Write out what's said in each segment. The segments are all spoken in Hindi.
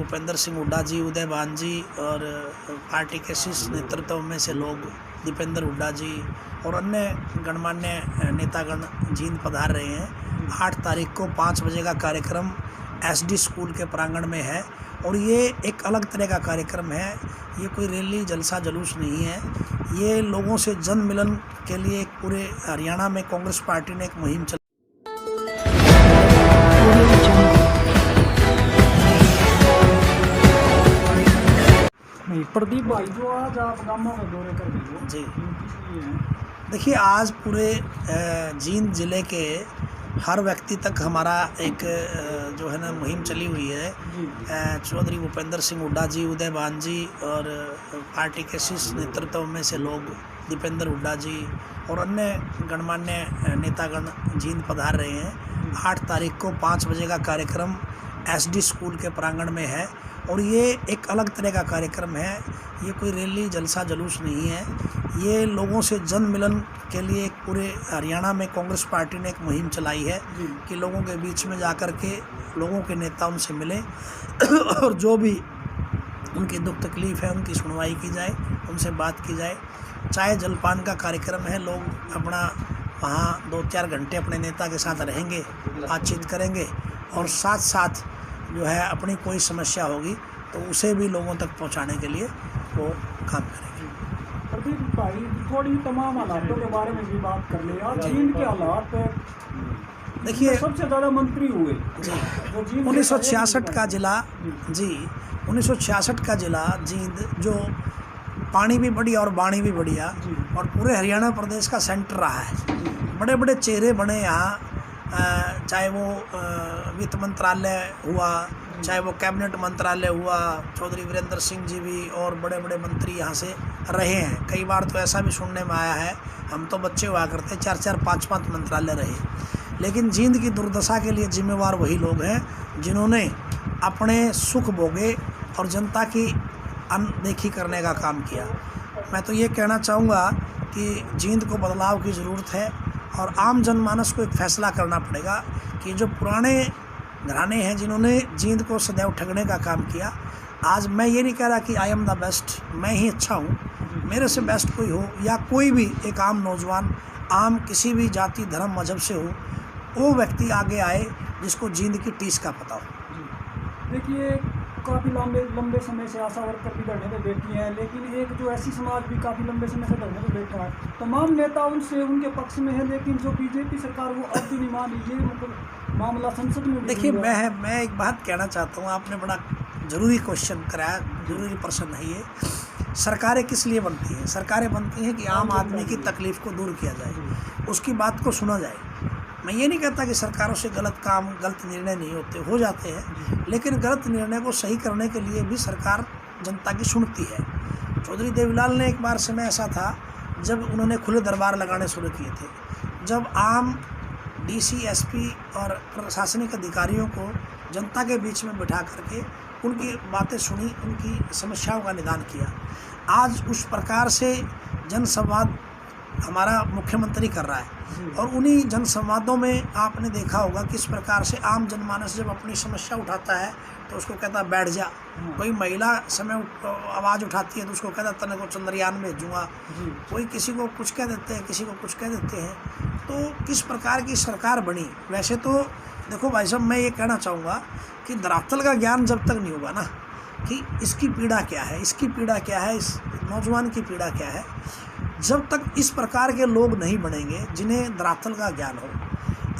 भूपेंद्र सिंह हुड्डा जी, उदय भान जी और पार्टी के शीर्ष नेतृत्व में से लोग, दीपेंद्र हुड्डा जी और अन्य गणमान्य नेतागण जींद पधार रहे हैं। 8 तारीख को 5 बजे का कार्यक्रम एसडी स्कूल के प्रांगण में है और ये एक अलग तरह का कार्यक्रम है। ये कोई रैली जलसा जुलूस नहीं है, ये लोगों से जन मिलन के लिए एक पूरे हरियाणा में कांग्रेस पार्टी ने एक मुहिम चलाई। प्रदीप भाई, जो आज आप गामा में दौरे कर रहे हो जी, देखिए आज पूरे जींद जिले के हर व्यक्ति तक हमारा एक जो है ना मुहिम चली हुई है। चौधरी भूपेंद्र सिंह हुड्डा जी, उदय भान जी और पार्टी के शीर्ष नेतृत्व में से लोग, दीपेंद्र हुड्डा जी और अन्य गणमान्य नेतागण जींद पधार रहे हैं। 8 तारीख को 5 बजे का कार्यक्रम एसडी स्कूल के प्रांगण में है और ये एक अलग तरह का कार्यक्रम है। ये कोई रैली जलसा जुलूस नहीं है, ये लोगों से जन मिलन के लिए एक पूरे हरियाणा में कांग्रेस पार्टी ने एक मुहिम चलाई है कि लोगों के बीच में जाकर के लोगों के नेता उनसे मिले और जो भी उनकी दुख तकलीफ़ है उनकी सुनवाई की जाए, उनसे बात की जाए। चाय जलपान का कार्यक्रम है, लोग अपना वहाँ 2-4 घंटे अपने नेता के साथ रहेंगे, बातचीत करेंगे और साथ साथ जो है अपनी कोई समस्या होगी तो उसे भी लोगों तक पहुंचाने के लिए वो काम करेंगे। प्रदीप भाई, थोड़ी तमाम हालातों के बारे में भी बात कर ले। आज जींद के हालात देखिए, सबसे ज़्यादा मंत्री हुए जी 1966 का जिला, जी 1966 का जिला जींद, जो पानी भी बढ़िया और बाणी भी बढ़िया और पूरे हरियाणा प्रदेश का सेंटर रहा है। बड़े बड़े चेहरे बने यहाँ, चाहे वो वित्त मंत्रालय हुआ, चाहे वो कैबिनेट मंत्रालय हुआ, चौधरी वीरेंद्र सिंह जी भी और बड़े बड़े मंत्री यहाँ से रहे हैं। कई बार तो ऐसा भी सुनने में आया है, हम तो बच्चे हुआ करते 4-4, 5-5 मंत्रालय रहे। लेकिन जींद की दुर्दशा के लिए जिम्मेवार वही लोग हैं जिन्होंने अपने सुख भोगे और जनता की अनदेखी करने का काम किया। मैं तो ये कहना चाहूँगा कि जींद को बदलाव की ज़रूरत है और आम जनमानस को एक फ़ैसला करना पड़ेगा कि जो पुराने घराने हैं जिन्होंने जींद को सदैव ठगने का काम किया, आज मैं ये नहीं कह रहा कि आई एम द बेस्ट, मैं ही अच्छा हूँ, मेरे से बेस्ट कोई हो या कोई भी एक आम नौजवान, आम किसी भी जाति धर्म मजहब से हो, वो व्यक्ति आगे आए जिसको जींद की टीस का पता हो। देखिए, काफ़ी लंबे समय से आशा वर्कर भी धरने पे बैठी हैं, लेकिन एक जो ऐसी समाज भी काफ़ी लंबे समय से धरने पे बैठा है। तमाम नेता उनसे उनके पक्ष में है, लेकिन जो बीजेपी सरकार वो अब भी नहीं मान रही। ये मतलब मामला संसद में। देखिए, मैं एक बात कहना चाहता हूँ, आपने बड़ा ज़रूरी क्वेश्चन कराया, ज़रूरी प्रश्न है ये। सरकारें किस लिए बनती हैं? सरकारें बनती हैं कि आम आदमी की तकलीफ़ को दूर किया जाए, उसकी बात को सुना जाए। मैं ये नहीं कहता कि सरकारों से गलत काम, गलत निर्णय नहीं होते, हो जाते हैं, लेकिन गलत निर्णय को सही करने के लिए भी सरकार जनता की सुनती है। चौधरी देवीलाल ने एक बार समय ऐसा था जब उन्होंने खुले दरबार लगाने शुरू किए थे, जब आम डीसी, एसपी और प्रशासनिक अधिकारियों को जनता के बीच में बिठा करके उनकी बातें सुनी, उनकी समस्याओं का निदान किया। आज उस प्रकार से जनसंवाद हमारा मुख्यमंत्री कर रहा है और उन्हीं जनसंवादों में आपने देखा होगा किस प्रकार से आम जनमानस जब अपनी समस्या उठाता है तो उसको कहता है बैठ जा। कोई महिला समय आवाज़ उठाती है तो उसको कहता है तने को चंद्रयान में भेजूँगा। कोई किसी को कुछ कह देते हैं, किसी को कुछ कह देते हैं। तो किस प्रकार की सरकार बनी। वैसे तो देखो भाई साहब, मैं ये कहना चाहूँगा कि धरातल का ज्ञान जब तक नहीं होगा ना कि इसकी पीड़ा क्या है, इसकी पीड़ा क्या है, इस नौजवान की पीड़ा क्या है, जब तक इस प्रकार के लोग नहीं बनेंगे जिन्हें धरातल का ज्ञान हो।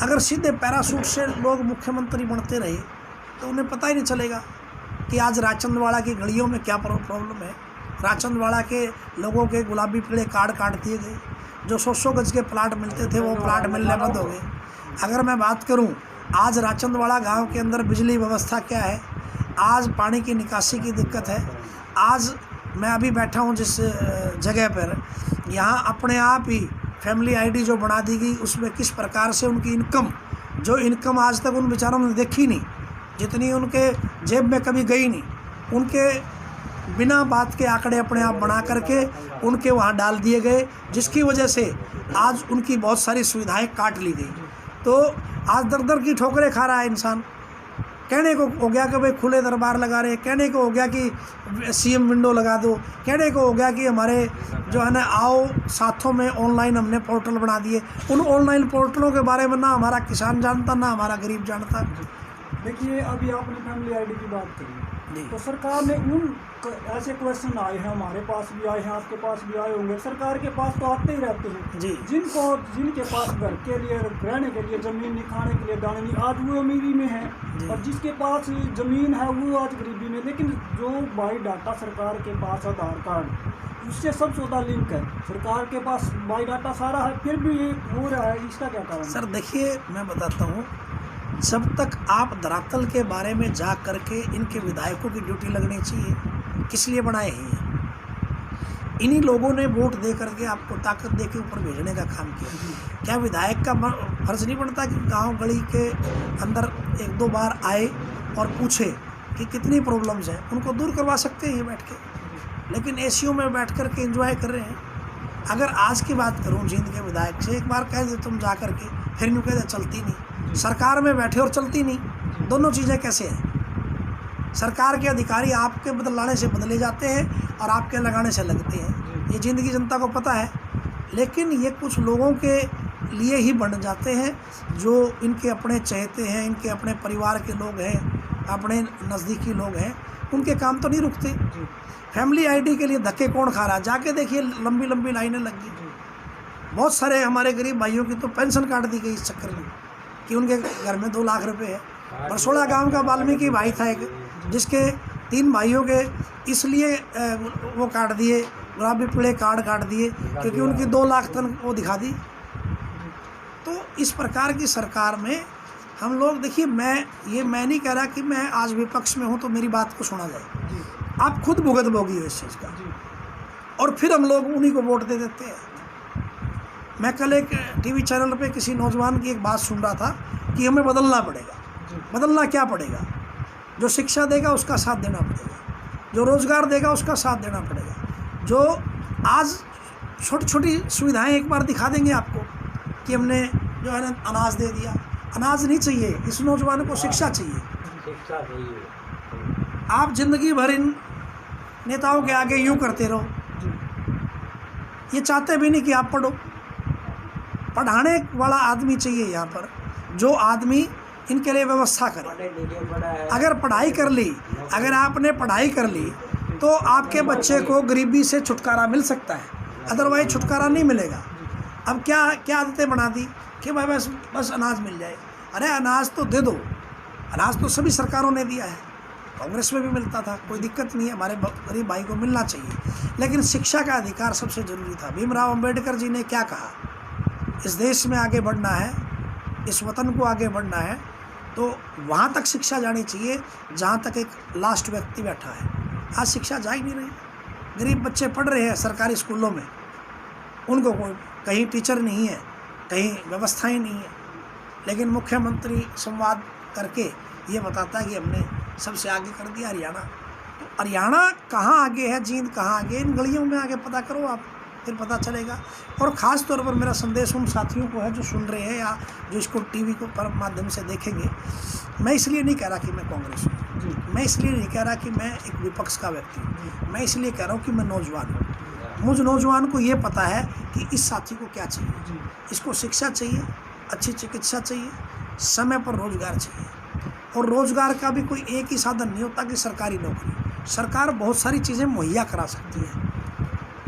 अगर सीधे पैराशूट से लोग मुख्यमंत्री बनते रहे तो उन्हें पता ही नहीं चलेगा कि आज राचंदवाड़ा की गलियों में क्या प्रॉब्लम है। राचंदवाड़ा के लोगों के गुलाबी पीले कार्ड काट दिए गए, जो 100 गज के प्लाट मिलते थे वो प्लाट मिलने बंद हो गए। अगर मैं बात करूं, आज राचंदवाड़ा गांव के अंदर बिजली व्यवस्था क्या है, आज पानी की निकासी की दिक्कत है। आज मैं अभी बैठा हूं जिस जगह पर, यहाँ अपने आप ही फैमिली आईडी जो बना दी गई, उसमें किस प्रकार से उनकी इनकम आज तक उन बेचारों ने देखी नहीं, जितनी उनके जेब में कभी गई नहीं, उनके बिना बात के आंकड़े अपने आप बना करके उनके वहाँ डाल दिए गए, जिसकी वजह से आज उनकी बहुत सारी सुविधाएं काट ली गई। तो आज दर दर की ठोकरें खा रहा है इंसान। कहने को हो गया कि भाई खुले दरबार लगा रहे, कहने को हो गया कि सीएम विंडो लगा दो, कहने को हो गया कि हमारे जो है ना आओ साथों में ऑनलाइन हमने पोर्टल बना दिए। उन ऑनलाइन पोर्टलों के बारे में ना हमारा किसान जानता ना हमारा गरीब जानता। देखिए अभी आपने फैमिली आईडी की बात करी, जी। तो सरकार ने उन ऐसे क्वेश्चन आए हैं, हमारे पास भी आए हैं, आपके पास भी आए होंगे, सरकार के पास तो आते ही रहते हैं जी। जिनके पास घर के लिए रहने के लिए ज़मीन नहीं, खाने के लिए दाने नहीं, आज वो अमीरी में है, और जिसके पास ज़मीन है वो आज गरीबी में। लेकिन जो बाई डाटा सरकार के पास आधार कार्ड उससे सब सौदा लिंक है, सरकार के पास बाई डाटा सारा है, फिर भी ये हो रहा है, इसका क्या कारण? सर देखिए मैं बताता हूँ, जब तक आप धरातल के बारे में जा करके इनके विधायकों की ड्यूटी लगनी चाहिए। किस लिए बनाए हैं? इन्हीं लोगों ने वोट दे करके आपको ताकत दे के ऊपर भेजने का काम किया। क्या विधायक का फर्ज नहीं बनता कि गांव गली के अंदर एक दो बार आए और पूछे कि कितनी प्रॉब्लम्स हैं? उनको दूर करवा सकते हैं ये बैठ के, लेकिन एसीओ में बैठ कर के एंजॉय कर रहे हैं। अगर आज की बात करूं जींद के विधायक से, एक बार कह दे तुम जा करके, फिर यूँ कह दे चलती नहीं। सरकार में बैठे और चलती नहीं, दोनों चीज़ें कैसे हैं? सरकार के अधिकारी आपके बदलाने से बदले जाते हैं और आपके लगाने से लगते हैं, ये जींद की जनता को पता है। लेकिन ये कुछ लोगों के लिए ही बन जाते हैं जो इनके अपने चहेते हैं, इनके अपने परिवार के लोग हैं, अपने नज़दीकी लोग हैं, उनके काम तो नहीं रुकते। फैमिली आईडी के लिए धक्के कौन खा रहा है? जाके देखिए लंबी लंबी लाइनें लग गई। बहुत सारे हमारे गरीब भाइयों की तो पेंशन काट दी गई इस चक्कर में कि उनके घर में 2 लाख रुपए है। बरसोड़ा गांव का वाल्मीकि भाई था एक, जिसके 3 भाइयों के इसलिए वो काट दिए, गुलाबी पीले कार्ड काट दिए क्योंकि उनकी 2 लाख तन वो दिखा दी। तो इस प्रकार की सरकार में हम लोग देखिए, मैं नहीं कह रहा कि मैं आज विपक्ष में हूँ तो मेरी बात को सुना जाए। आप खुद भुगत भोगी हो इस चीज़ का, और फिर हम लोग उन्हीं को वोट दे देते हैं। मैं कल एक टीवी चैनल पे किसी नौजवान की एक बात सुन रहा था कि हमें बदलना पड़ेगा। बदलना क्या पड़ेगा? जो शिक्षा देगा उसका साथ देना पड़ेगा, जो रोज़गार देगा उसका साथ देना पड़ेगा। जो आज छोटी छोटी सुविधाएं एक बार दिखा देंगे आपको कि हमने जो है ना अनाज दे दिया। अनाज नहीं चाहिए इस नौजवान को, शिक्षा चाहिए। शिक्षा चाहिए। आप ज़िंदगी भर इन नेताओं के आगे यूँ करते रहो, ये चाहते भी नहीं कि आप पढ़ो। पढ़ाने वाला आदमी चाहिए यहाँ पर, जो आदमी इनके लिए व्यवस्था करे। अगर पढ़ाई कर ली, अगर आपने पढ़ाई कर ली तो आपके बच्चे को गरीबी से छुटकारा मिल सकता है, अदरवाइज छुटकारा नहीं मिलेगा। अब क्या आदतें बना दी कि भाई बस अनाज मिल जाए। अरे अनाज तो दे दो, अनाज तो सभी सरकारों ने दिया है, कांग्रेस में भी मिलता था, कोई दिक्कत नहीं है, हमारे गरीब भाई को मिलना चाहिए। लेकिन शिक्षा का अधिकार सबसे ज़रूरी था। भीमराव अंबेडकर जी ने क्या कहा? इस देश में आगे बढ़ना है, इस वतन को आगे बढ़ना है तो वहाँ तक शिक्षा जानी चाहिए जहाँ तक एक लास्ट व्यक्ति बैठा है। आज शिक्षा जा ही नहीं रही। गरीब बच्चे पढ़ रहे हैं सरकारी स्कूलों में, उनको कोई कहीं टीचर नहीं है, कहीं व्यवस्थाएं नहीं है। लेकिन मुख्यमंत्री संवाद करके ये बताता है कि हमने सबसे आगे कर दिया हरियाणा। तो हरियाणा कहाँ आगे है, जींद कहाँ आगे, इन गलियों में आगे पता करो आप, फिर पता चलेगा। और ख़ास तौर पर मेरा संदेश उन साथियों को है जो सुन रहे हैं या जो इसको टीवी को पर माध्यम से देखेंगे। मैं इसलिए नहीं कह रहा कि मैं कांग्रेस हूँ, मैं इसलिए नहीं कह रहा कि मैं एक विपक्ष का व्यक्ति हूँ, मैं इसलिए कह रहा हूँ कि मैं नौजवान हूँ। मुझ नौजवान को ये पता है कि इस साथी को क्या चाहिए। इसको शिक्षा चाहिए, अच्छी चिकित्सा चाहिए, समय पर रोज़गार चाहिए। और रोज़गार का भी कोई एक ही साधन नहीं होता कि सरकारी नौकरी। सरकार बहुत सारी चीज़ें मुहैया करा सकती है,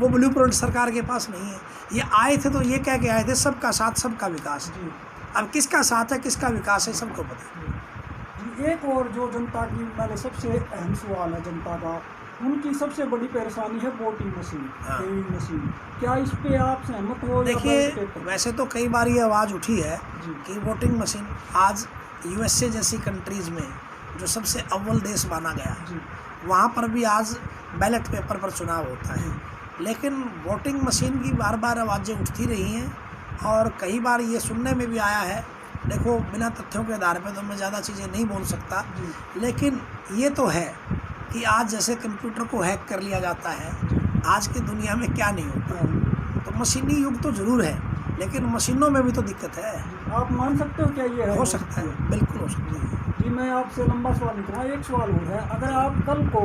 वो ब्लूप्रिंट सरकार के पास नहीं है। ये आए थे तो ये कह के आए थे सबका साथ सबका विकास। अब किसका साथ है किसका विकास है सबको पता है। एक और जो जनता की मैंने सबसे अहम सवाल है जनता का, उनकी सबसे बड़ी परेशानी है वोटिंग मशीन, वीवीपैट मशीन। क्या इस पे आप सहमत हो? देखिए वैसे तो कई बार ये आवाज़ उठी है कि वोटिंग मशीन, आज यूएसए जैसी कंट्रीज़ में जो सबसे अव्वल देश माना गया, वहाँ पर भी आज बैलेट पेपर पर चुनाव होता है। लेकिन वोटिंग मशीन की बार बार आवाज़ें उठती रही हैं और कई बार ये सुनने में भी आया है। देखो बिना तथ्यों के आधार पर तो मैं ज़्यादा चीज़ें नहीं बोल सकता, लेकिन ये तो है कि आज जैसे कंप्यूटर को हैक कर लिया जाता है, आज की दुनिया में क्या नहीं होता। तो मशीनी युग तो ज़रूर है, लेकिन मशीनों में भी तो दिक्कत है। आप मान सकते हो क्या ये है? हो सकता है, बिल्कुल हो सकता है। जी, मैं आपसे लंबा सवाल नहीं करूँगा, एक सवाल और है। अगर आप कल को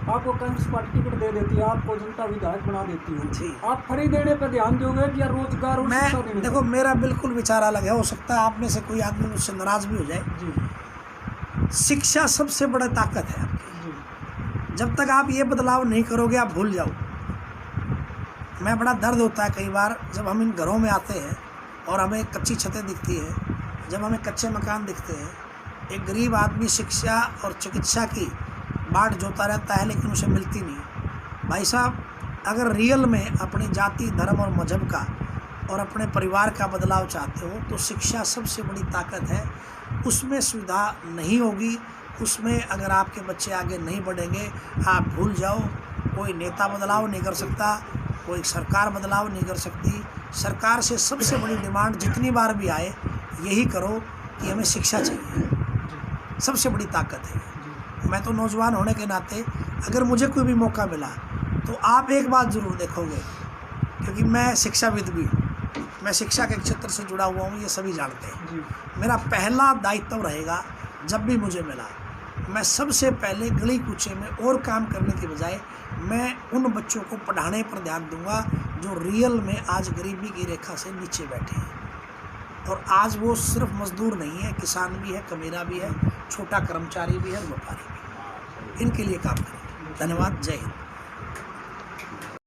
आपको कांग्रेस पार्टी टिकट दे देती है, आपको जनता विधायक बना देती है, जी। आप फ्री देने पे ध्यान दोगे या रोजगार और शिक्षा मैं देने देखो, मेरा बिल्कुल विचार अलग है। हो सकता है आप में से कोई आदमी मुझसे नाराज भी हो जाए। जी शिक्षा सबसे बड़ा ताकत है आपकी। जी जब तक आप ये बदलाव नहीं करोगे, आप भूल जाओ। मैं बड़ा दर्द होता है कई बार जब हम इन घरों में आते हैं और हमें कच्ची छतें दिखती है, जब हमें कच्चे मकान दिखते हैं। एक गरीब आदमी शिक्षा और चिकित्सा की बाट जोता रहता है, लेकिन उसे मिलती नहीं। भाई साहब, अगर रियल में अपनी जाति, धर्म और मजहब का और अपने परिवार का बदलाव चाहते हो तो शिक्षा सबसे बड़ी ताकत है। उसमें सुविधा नहीं होगी, उसमें अगर आपके बच्चे आगे नहीं बढ़ेंगे, आप भूल जाओ। कोई नेता बदलाव नहीं कर सकता, कोई सरकार बदलाव नहीं कर सकती। सरकार से सबसे बड़ी डिमांड जितनी बार भी आए यही करो कि हमें शिक्षा चाहिए, सबसे बड़ी ताकत है। मैं तो नौजवान होने के नाते अगर मुझे कोई भी मौका मिला तो आप एक बात ज़रूर देखोगे, क्योंकि मैं शिक्षाविद भी हूँ, मैं शिक्षा के क्षेत्र से जुड़ा हुआ हूँ, ये सभी जानते हैं। जी मेरा पहला दायित्व रहेगा, जब भी मुझे मिला, मैं सबसे पहले गली कूचे में और काम करने के बजाय मैं उन बच्चों को पढ़ाने पर ध्यान दूंगा जो रियल में आज गरीबी की रेखा से नीचे बैठे हैं। और आज वो सिर्फ मजदूर नहीं है, किसान भी है, कमीरा भी है, छोटा कर्मचारी भी है, व्यापारी भी है। इनके लिए काम करें। धन्यवाद। जय हिंद।